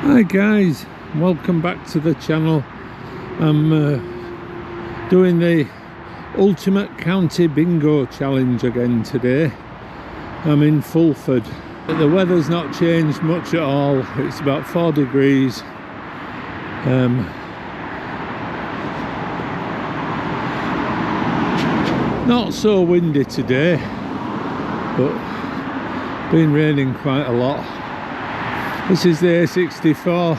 Hi guys, welcome back to the channel. I'm doing the Ultimate County Bingo Challenge again today. I'm in Fulford. The weather's not changed much at all. It's about 4 degrees. Not so windy today, but been raining quite a lot. This is the A64.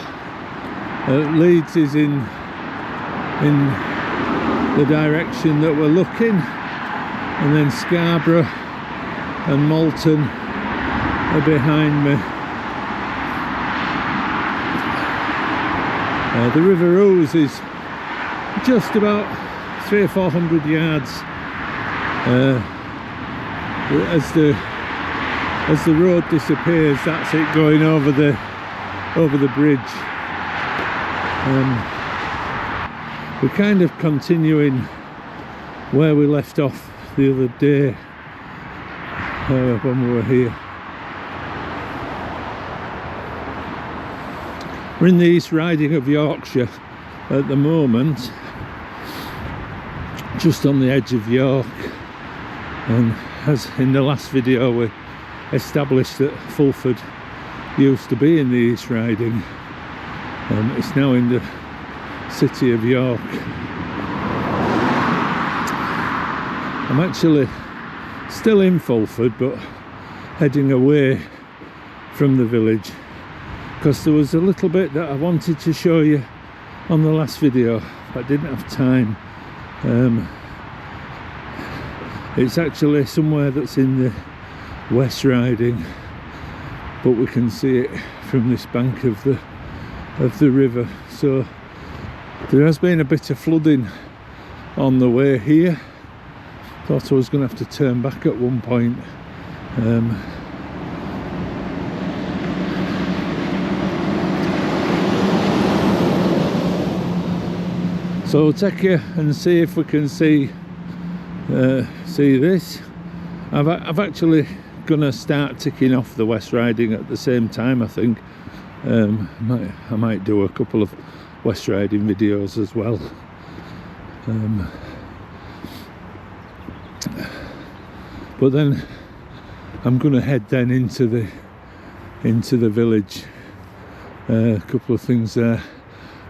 Leeds is in the direction that we're looking, and then Scarborough and Malton are behind me. The River Ouse is just about 300 or 400 yards as the road disappears. That's it, going over the bridge. We're kind of continuing where we left off the other day when we were here. We're in the East Riding of Yorkshire at the moment, just on the edge of York, and as in the last video we established that Fulford used to be in the East Riding. It's now in the city of York. I'm actually still in Fulford, but heading away from the village, because there was a little bit that I wanted to show you on the last video, but I didn't have time. It's actually somewhere that's in the West Riding, but we can see it from this bank of the river. So there has been a bit of flooding on the way here. Thought I was going to have to turn back at one point. So I'll take you and see if we can see this. I've actually gonna start ticking off the West Riding at the same time, I think. I might do a couple of West Riding videos as well. But then I'm gonna head then into the village. A couple of things there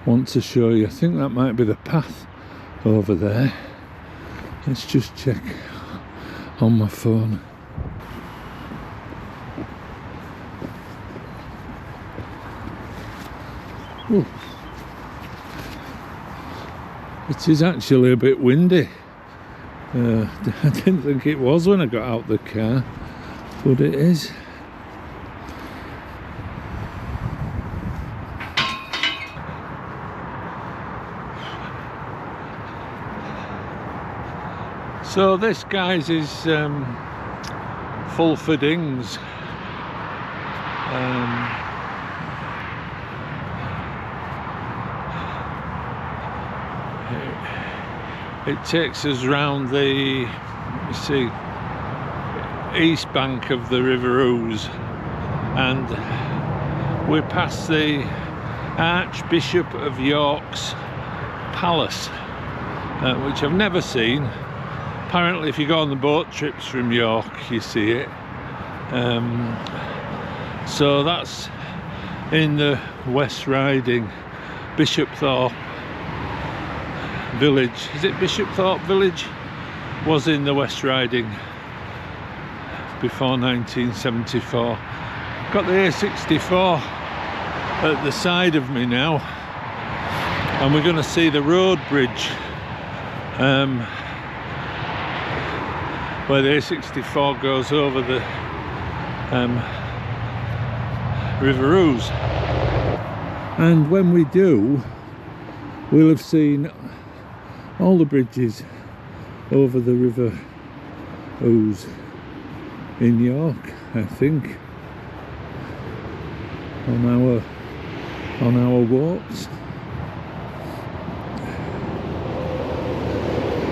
I want to show you. I think that might be the path over there. Let's just check on my phone. Ooh. It is actually a bit windy. I didn't think it was when I got out the car, but it is. So this, guys, is Fulford Ings. It takes us round the east bank of the River Ouse, and we're past the Archbishop of York's Palace, which I've never seen. Apparently if you go on the boat trips from York you see it. So that's in the West Riding. Bishopthorpe Village, is it Bishopthorpe Village? Was in the West Riding before 1974. Got the A64 at the side of me now, and we're going to see the road bridge where the A64 goes over the River Ouse. And when we do, we'll have seen all the bridges over the River Ouse in York, I think, on our walks.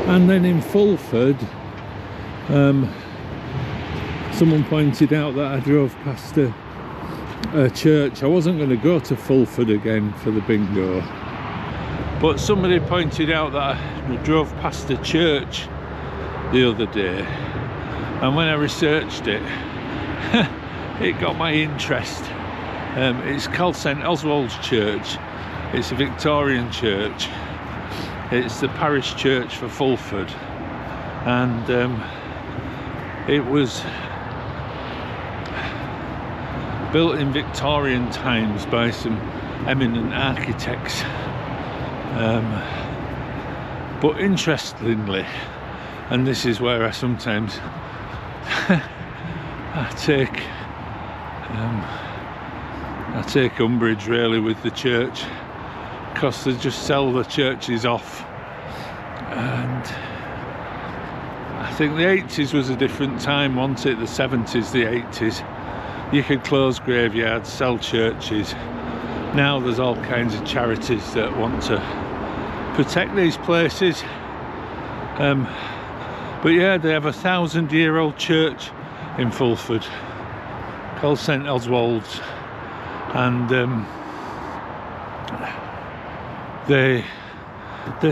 And then in Fulford, someone pointed out that I drove past a church. I wasn't going to go to Fulford again for the bingo, but somebody pointed out that I drove past a church the other day, and when I researched it, it got my interest. It's called St Oswald's Church. It's a Victorian church. It's the parish church for Fulford, and it was built in Victorian times by some eminent architects. But interestingly, and this is where I sometimes I take umbrage really with the church, because they just sell the churches off. And I think the 80s was a different time, wasn't it? The 70s, the 80s. You could close graveyards, sell churches. Now there's all kinds of charities that want to protect these places. But yeah, they have a 1,000-year-old church in Fulford called St Oswald's, and they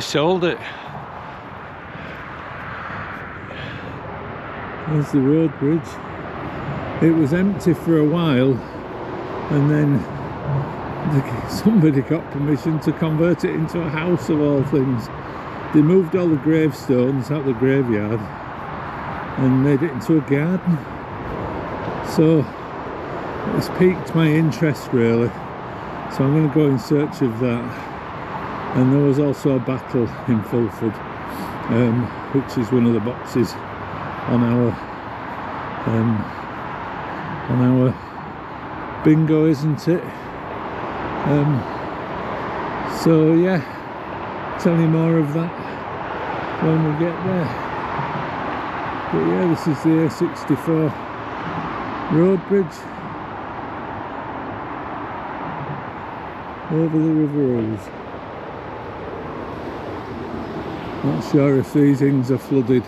sold it. There's the road bridge. It was empty for a while, and then somebody got permission to convert it into a house of all things. They moved all the gravestones out the graveyard and made it into a garden. So it's piqued my interest really. So I'm going to go in search of that. And there was also a battle in Fulford, which is one of the boxes on our bingo, isn't it? So yeah, tell you more of that when we get there. But yeah, this is the A64 road bridge over the River Ouse. Not sure if these things are flooded.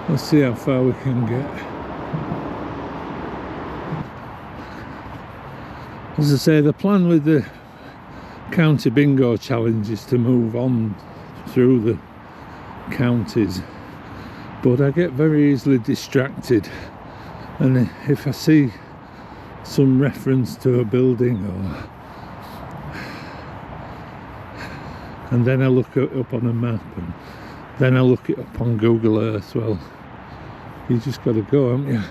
Let's see how far we can get. As I say, the plan with the county bingo challenge is to move on through the counties, but I get very easily distracted, and if I see some reference to a building and then I look it up on a map, and then I look it up on Google Earth, well, you just got to go, haven't you?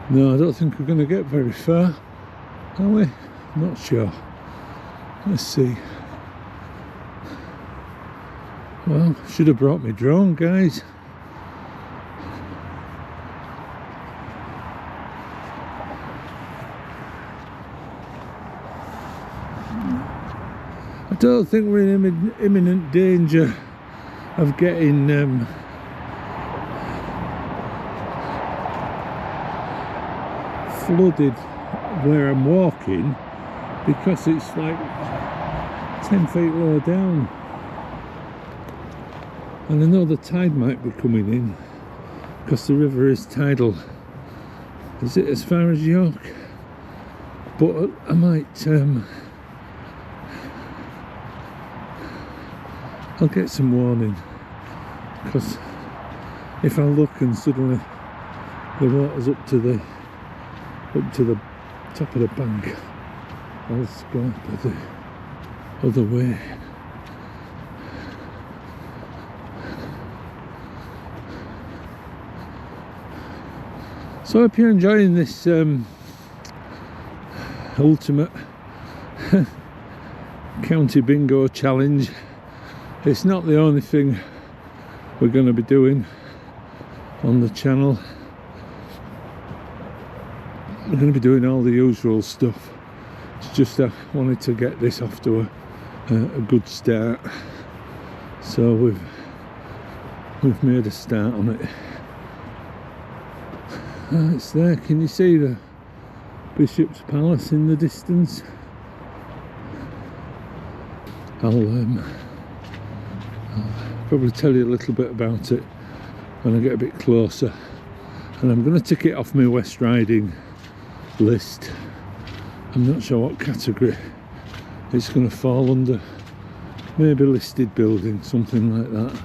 No, I don't think we're going to get very far, are we? Not sure. Let's see. Well, should have brought my drone, guys. I don't think we're in imminent danger of getting flooded where I'm walking, because it's like 10 feet lower down, and I know the tide might be coming in because the river is tidal. Is it as far as York? But I might I'll get some warning, because if I look and suddenly the water's up to the top of the bank, I'll scamper the other way. So I hope you're enjoying this ultimate county bingo challenge. It's not the only thing we're going to be doing on the channel. We're going to be doing all the usual stuff. It's just I wanted to get this off to a good start. So we've made a start on it. It's there. Can you see the Bishop's Palace in the distance? I'll probably tell you a little bit about it when I get a bit closer. And I'm going to tick it off my West Riding list. I'm not sure what category it's going to fall under. Maybe listed building, something like that.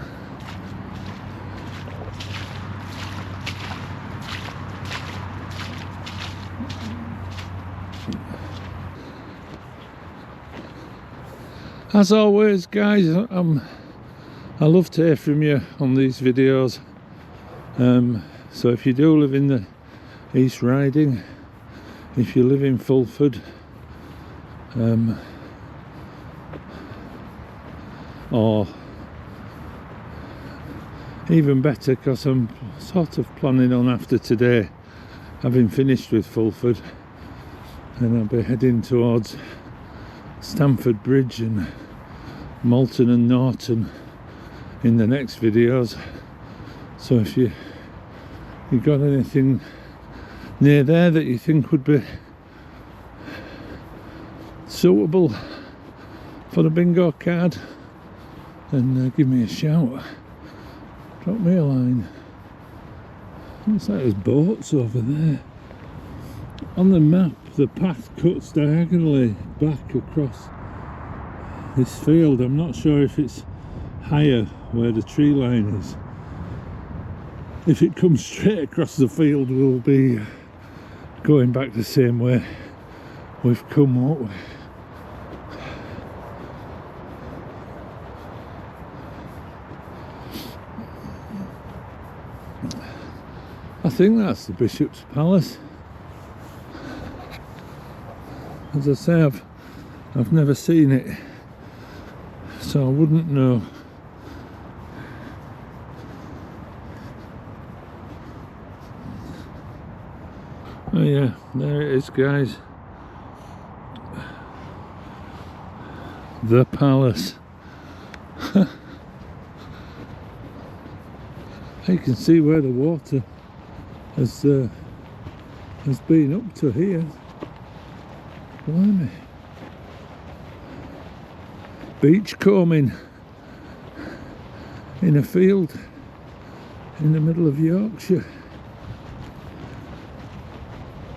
As always, guys, I love to hear from you on these videos. So if you do live in the East Riding, if you live in Fulford, or even better, because I'm sort of planning on after today, having finished with Fulford, and I'll be heading towards Stamford Bridge and Malton and Norton in the next videos. So if you got anything near there that you think would be suitable for the bingo card, then give me a shout, drop me a line. Looks like there's boats over there. On the map, the path cuts diagonally back across this field. I'm not sure if it's higher where the tree line is. If it comes straight across the field, we'll be going back the same way we've come, won't we? I think that's the Bishop's Palace. As I say, I've never seen it, so I wouldn't know. Oh yeah, there it is, guys. The palace. You can see where the water has been up to here. Blimey. Beachcombing in a field in the middle of Yorkshire.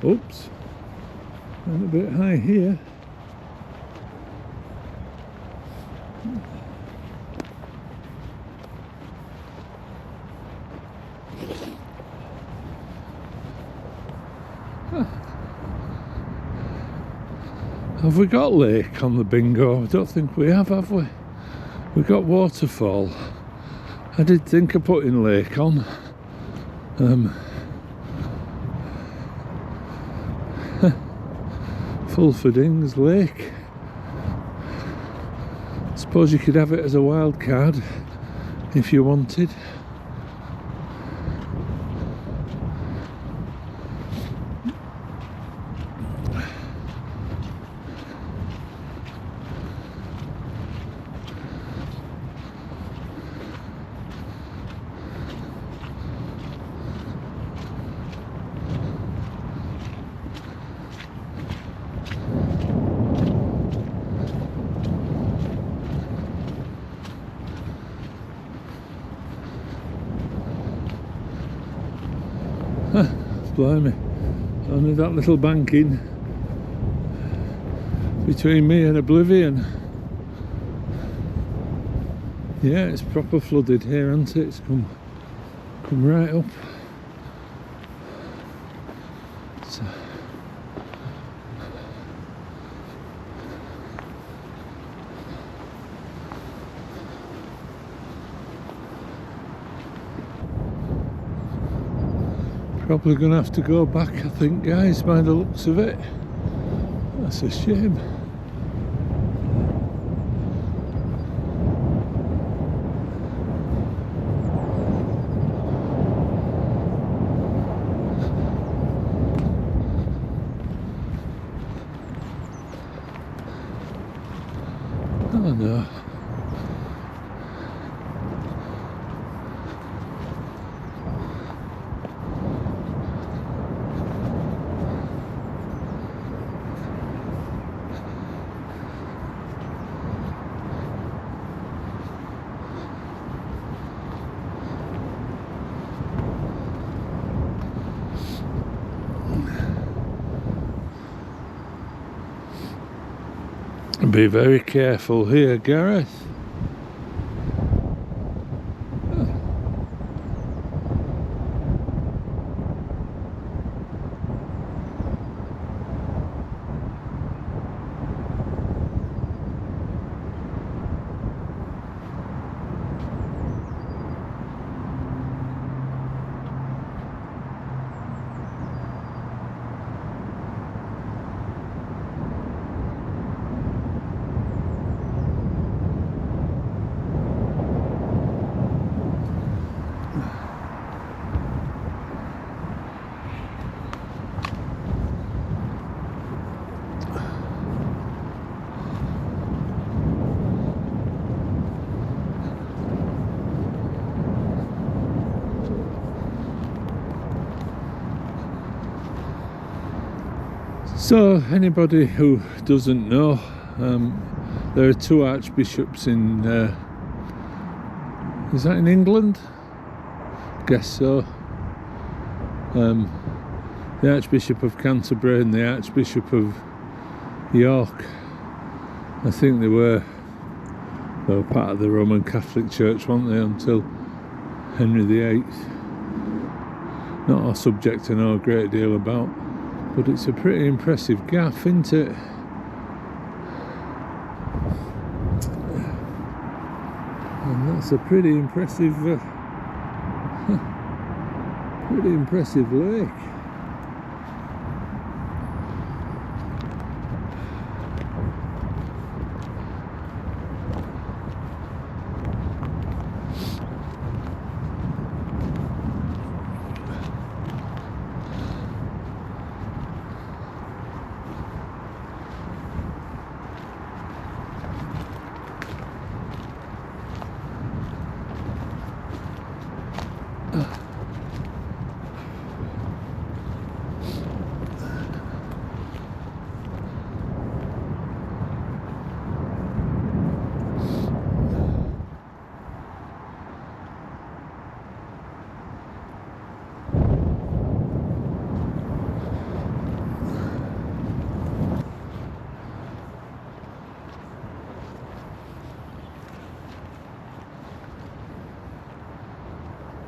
Oops, I'm a bit high here. Have we got lake on the bingo? I don't think we have we? We got waterfall. I did think of putting lake on. Fulford Ings Lake. Suppose you could have it as a wild card if you wanted. Blimey, only that little banking between me and oblivion. Yeah, it's proper flooded here, hasn't it? It's come right up. So, probably going to have to go back, I think, guys, by the looks of it. That's a shame. Oh no. Be very careful here, Gareth. So, anybody who doesn't know, there are two archbishops in, is that in England? Guess so. The Archbishop of Canterbury and the Archbishop of York. I think they were part of the Roman Catholic Church, weren't they, until Henry VIII. Not a subject I know a great deal about, but it's a pretty impressive gaff, isn't it? And that's a pretty impressive lake.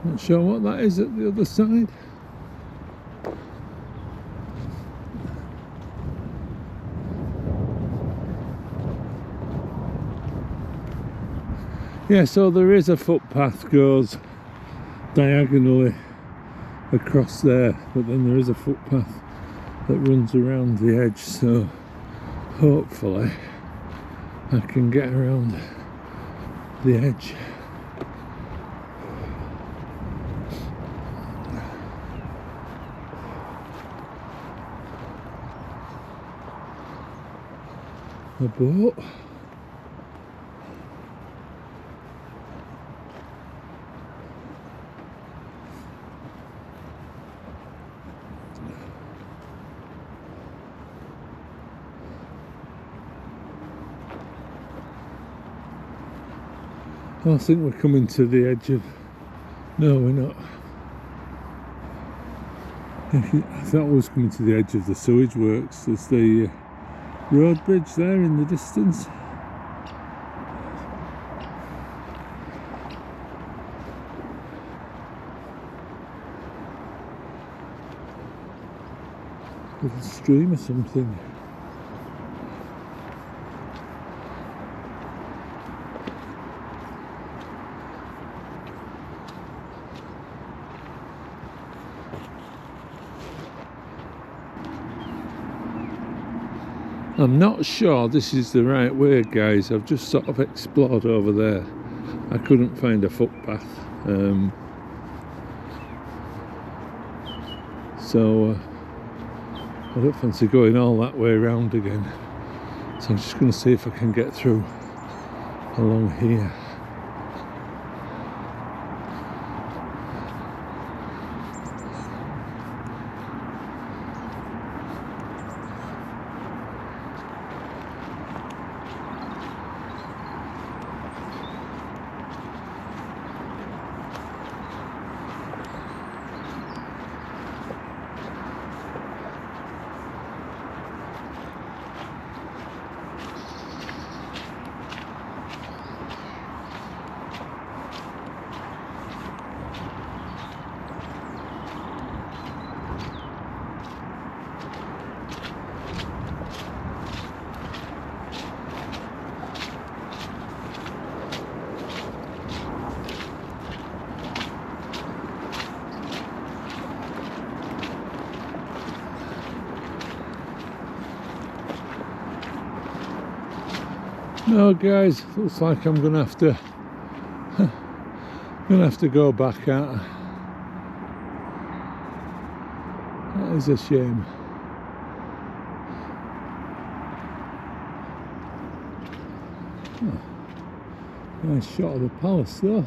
Not sure what that is at the other side. Yeah, so there is a footpath goes diagonally across there, but then there is a footpath that runs around the edge, so hopefully I can get around the edge. A boat. I think we're coming to the edge of... No, we're not. I thought we was coming to the edge of the sewage works. There's the road bridge there in the distance. Little stream or something. I'm not sure this is the right way, guys. I've just sort of explored over there. I couldn't find a footpath. So I don't fancy going all that way around again. So I'm just going to see if I can get through along here. No guys, looks like I'm gonna have to go back out. That is a shame. Oh, nice shot of the palace though.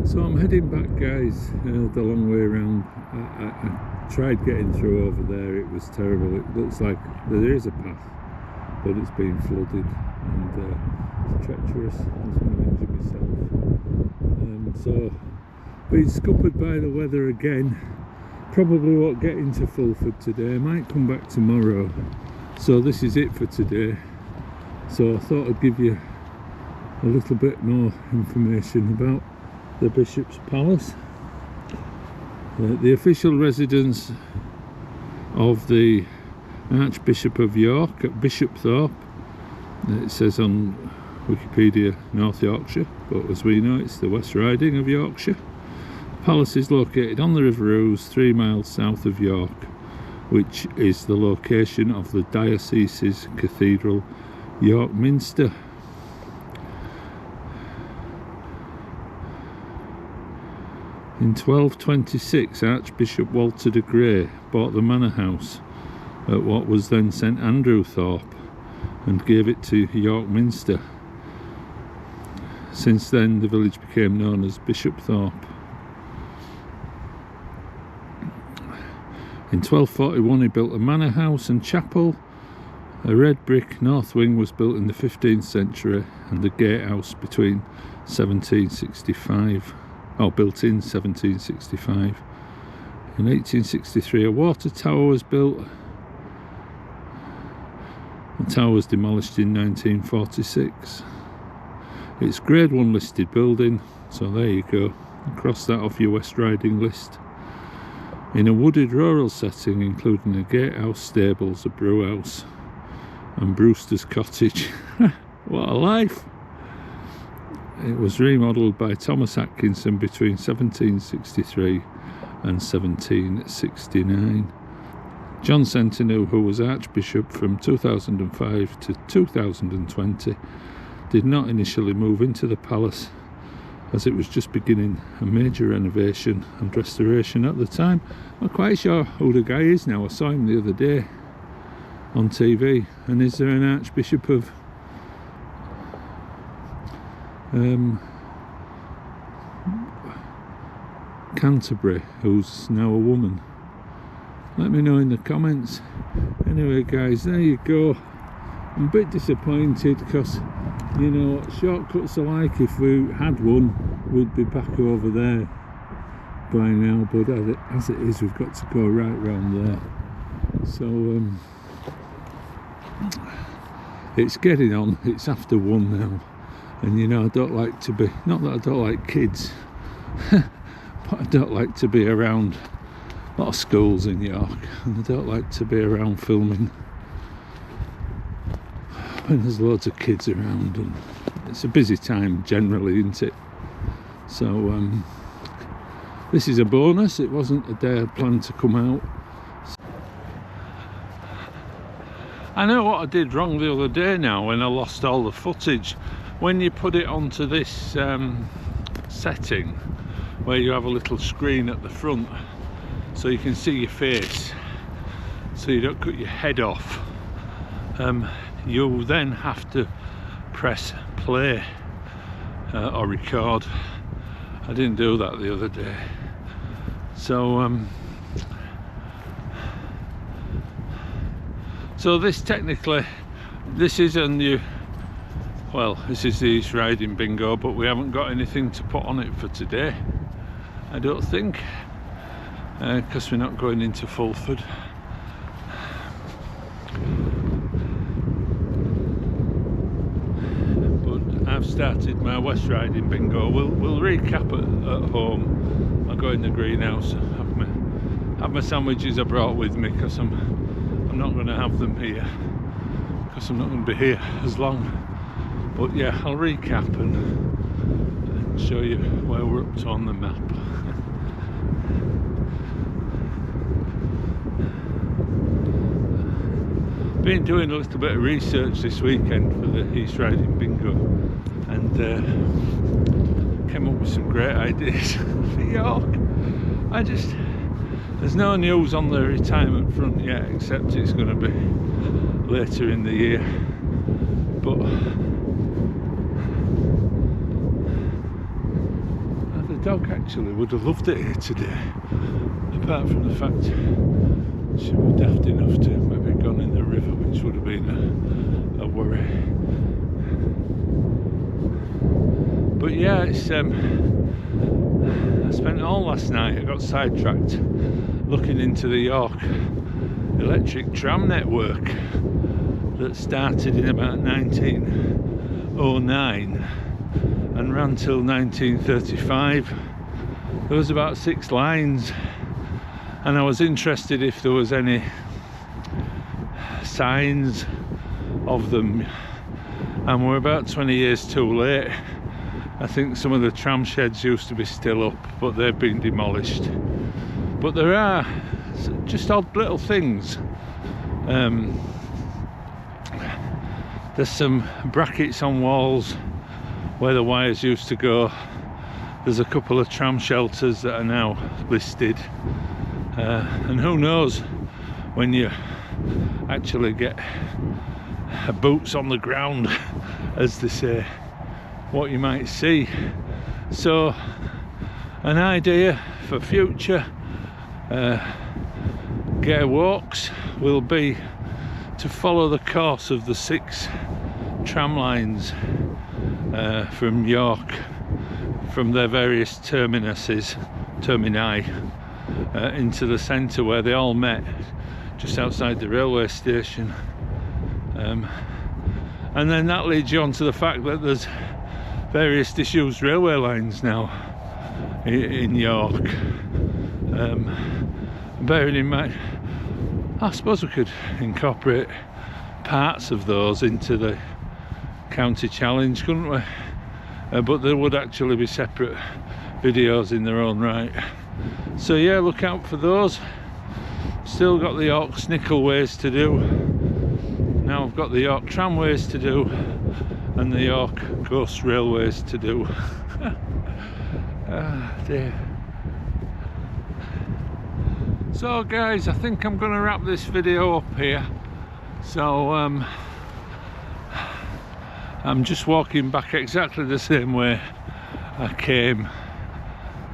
So I'm heading back guys, the long way around. I tried getting through over there, it was terrible. It looks like there is a path, but it's been flooded and it's treacherous. I was going to injure myself. So being scuppered by the weather again. Probably won't get into Fulford today. I might come back tomorrow. So this is it for today. So I thought I'd give you a little bit more information about the Bishop's Palace. The official residence of the Archbishop of York at Bishopthorpe. It says on Wikipedia North Yorkshire, but as we know it's the West Riding of Yorkshire. The palace is located on the River Ouse, 3 miles south of York, which is the location of the diocese's cathedral, York Minster. In 1226, Archbishop Walter de Grey bought the manor house at what was then St Andrew Thorpe and gave it to York Minster. Since then, the village became known as Bishopthorpe. In 1241, he built a manor house and chapel. A red brick north wing was built in the 15th century, and the gatehouse between 1765. Built in 1765. In 1863 a water tower was built. The tower was demolished in 1946. It's Grade 1 listed building, so there you go. Cross that off your West Riding list. In a wooded rural setting including a gatehouse, stables, a brew house and Brewster's cottage. What a life! It was remodelled by Thomas Atkinson between 1763 and 1769. John Centinel, who was Archbishop from 2005 to 2020, did not initially move into the palace as it was just beginning a major renovation and restoration at the time. I'm not quite sure who the guy is now. I saw him the other day on TV. And is there an Archbishop of Canterbury who's now a woman? Let me know in the comments. Anyway guys, there you go. I'm a bit disappointed because you know what shortcuts are like. If we had one, we'd be back over there by now, but as it is, we've got to go right round there. So it's getting on. It's after 1 now. And you know, I don't like to be, not that I don't like kids, but I don't like to be around a lot of schools in York, and I don't like to be around filming when there's loads of kids around, and it's a busy time generally, isn't it? So this is a bonus. It wasn't a day I'd planned to come out. I know what I did wrong the other day now when I lost all the footage. When you put it onto this setting where you have a little screen at the front so you can see your face, so you don't cut your head off, you'll then have to press play or record. I didn't do that the other day. So so this technically, this is a new, well, this is the East Riding bingo, but we haven't got anything to put on it for today, I don't think, because we're not going into Fulford. But I've started my West Riding bingo. We'll recap at home. I'll go in the greenhouse, have my sandwiches I brought with me, because I'm not going to have them here, because I'm not going to be here as long. But yeah, I'll recap and show you where we're up to on the map. been doing a little bit of research this weekend for the East Riding Bingo, and came up with some great ideas for York. There's no news on the retirement front yet, except it's going to be later in the year. But the dog actually would have loved it here today, apart from the fact she was daft enough to maybe gone in the river, which would have been a worry. But yeah, it's I spent all last night, I got sidetracked looking into the York electric tram network that started in about 1909 and ran till 1935. There was about 6 lines, and I was interested if there was any signs of them, and we're about 20 years too late. I think some of the tram sheds used to be still up, but they've been demolished. But there are just odd little things. There's some brackets on walls where the wires used to go. There's a couple of tram shelters that are now listed, and who knows, when you actually get boots on the ground, as they say, what you might see. So an idea for future Gay Walks will be to follow the course of the 6 tram lines from York, from their various termini into the centre where they all met just outside the railway station, and then that leads you on to the fact that there's various disused railway lines now in York. Bearing in mind, I suppose we could incorporate parts of those into the county challenge, couldn't we? But there would actually be separate videos in their own right. So yeah, look out for those. Still got the York Snickelways to do. Now I've got the York Tramways to do, and the York Coast Railways to do. Ah dear. So guys, I think I'm going to wrap this video up here. So I'm just walking back exactly the same way I came,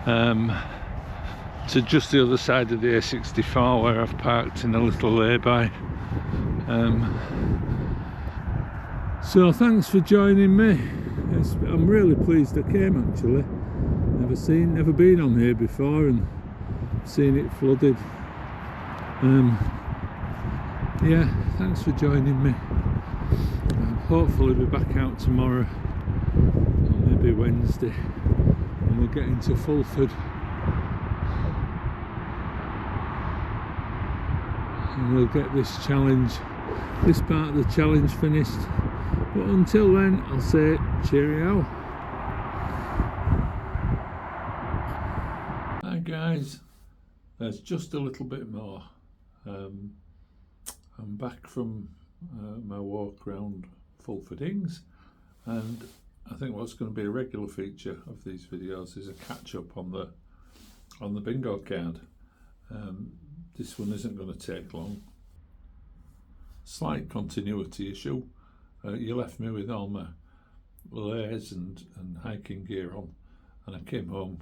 to just the other side of the A64, where I've parked in a little lay-by. So thanks for joining me. I'm really pleased I came, actually. Never been on here before, and seen it flooded. Yeah, thanks for joining me. Hopefully we'll be back out tomorrow, or maybe Wednesday, and we'll get into Fulford, and we'll get this part of the challenge finished. But until then, I'll say cheerio. Hi guys, there's just a little bit more. I'm back from my walk around Fulford Ings, and I think what's going to be a regular feature of these videos is a catch-up on the bingo card. This one isn't going to take long. Slight continuity issue. You left me with all my layers and hiking gear on, and I came home.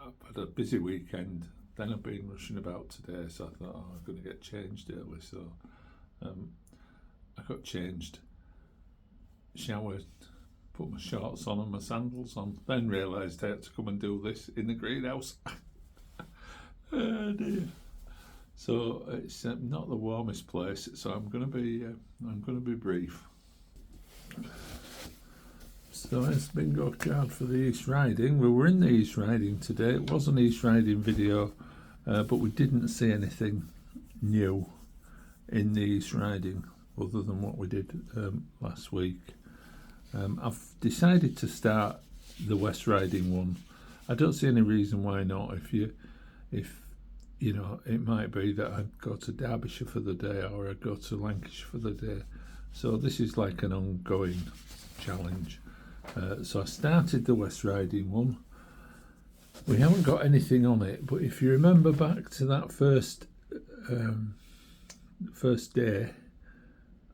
I've had a busy weekend, then I've been rushing about today, so I thought, I'm going to get changed early. So I got changed, showered, put my shorts on and my sandals on, then realised I had to come and do this in the greenhouse. Oh dear. So it's not the warmest place, so I'm going to be brief. So there's the bingo card for the East Riding. We were in the East Riding today. It was an East Riding video, but we didn't see anything new in the East Riding other than what we did last week. I've decided to start the West Riding one. I don't see any reason why not. If you know, it might be that I'd go to Derbyshire for the day or I'd go to Lancashire for the day. So this is like an ongoing challenge. So I started the West Riding one. We haven't got anything on it, but if you remember back to that first day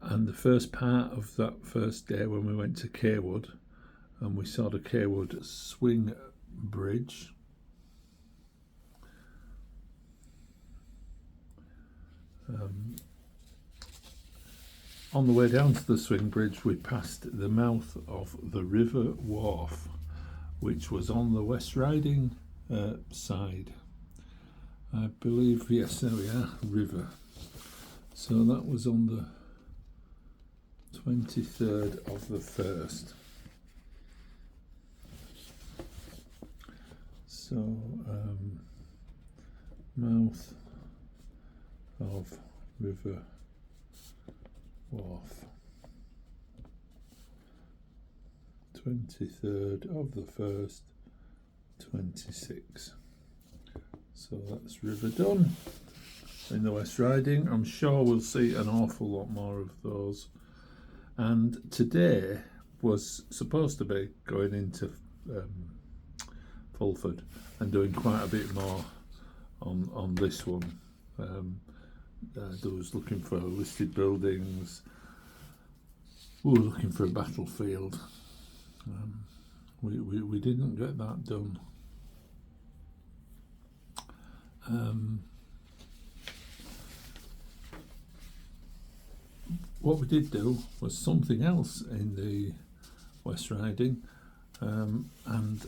and the first part of that first day when we went to Cawood and we saw the Cawood swing bridge. On the way down to the swing bridge, we passed the mouth of the River Wharf, which was on the West Riding side. I believe, yes, there we are, River. So that was on the 23rd of the 1st. So, mouth of River Wharf, 23rd of the 1st, 26. So that's River done in the West Riding. I'm sure we'll see an awful lot more of those. And today was supposed to be going into Fulford and doing quite a bit more on this one. There was looking for listed buildings. We were looking for a battlefield. We didn't get that done. What we did do was something else in the West Riding, and I'm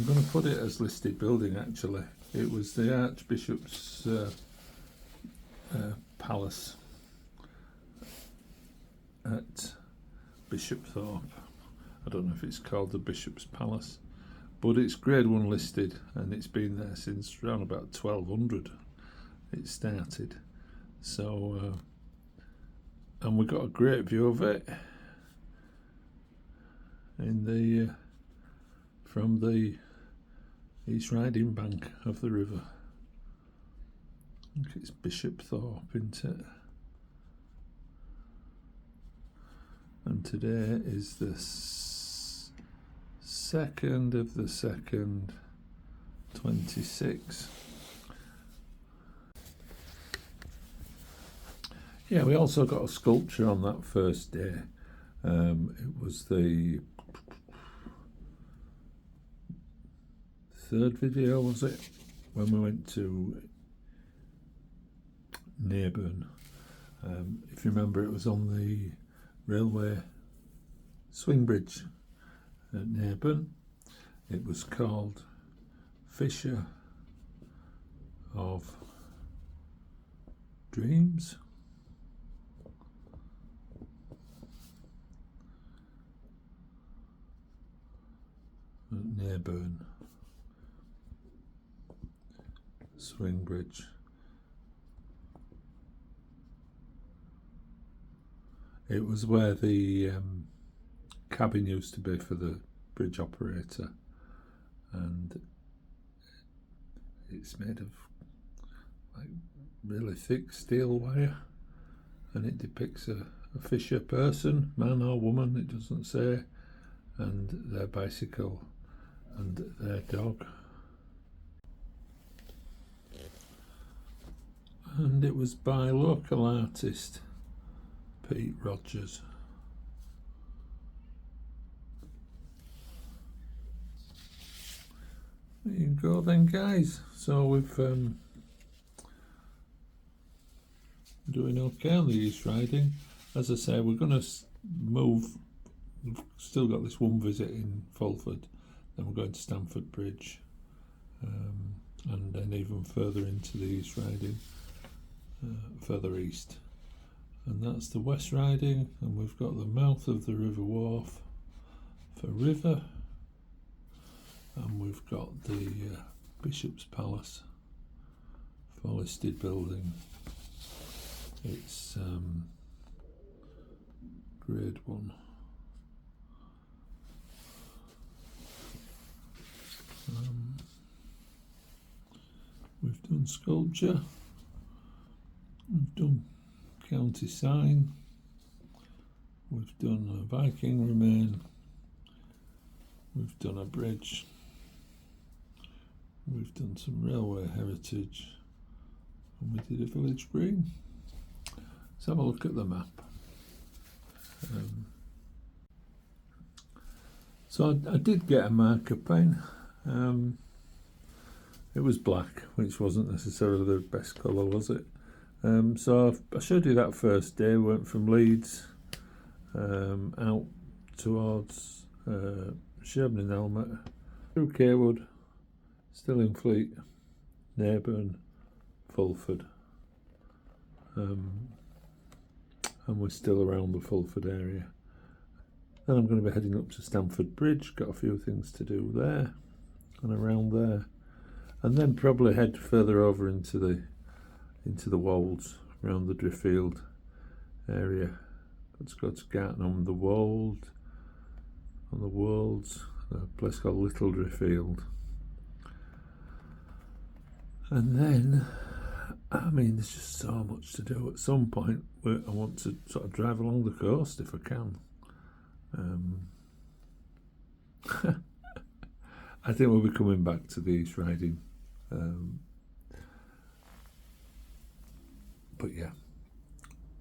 going to put it as listed building actually. It was the Archbishop's Palace at Bishopthorpe. I don't know if it's called the Bishop's Palace, but it's Grade 1 listed and it's been there since around about 1200 it started. So and we got a great view of it in the from the East Riding bank of the river. I think it's Bishopthorpe, isn't it? And today is the 2nd of the 2nd, 26. Yeah, we also got a sculpture on that first day. It was the 3rd video, was it? When we went to Naburn. If you remember, it was on the railway swing bridge at Naburn. It was called Fisher of Dreams. At Naburn swing bridge. It was where the cabin used to be for the bridge operator, and it's made of like really thick steel wire, and it depicts a fisher person, man or woman, it doesn't say, and their bicycle and their dog. And it was by local artist Pete Rogers. There you go then, guys. So we've doing okay on the East Riding. As I say, we're going to move. We've still got this one visit in Fulford, then we're going to Stamford Bridge, and then even further into the East Riding, further east. And that's the West Riding, and we've got the mouth of the River Wharf for River, and we've got the Bishop's Palace for listed building. It's Grade 1. We've done sculpture. We've done county sign. We've done a Viking remain. We've done a bridge. We've done some railway heritage. And we did a village green. Let's have a look at the map. So I did get a marker pen. It was black, which wasn't necessarily the best colour, was it? So I showed you that first day. We went from Leeds out towards Sherburn and Helmet, through Cawood, Stillingfleet, Neyburn, Fulford, and we're still around the Fulford area. Then I'm going to be heading up to Stamford Bridge, got a few things to do there and around there, and then probably head further over into the Wolds, around the Driffield area. Let's go to Garton on the Wolds, a place called Little Driffield. And then, I mean, there's just so much to do. At some point, I want to sort of drive along the coast if I can. I think we'll be coming back to the East Riding. But yeah,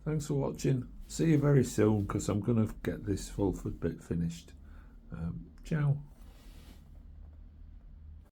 thanks for watching. See you very soon, because I'm going to get this Fulford bit finished. Ciao.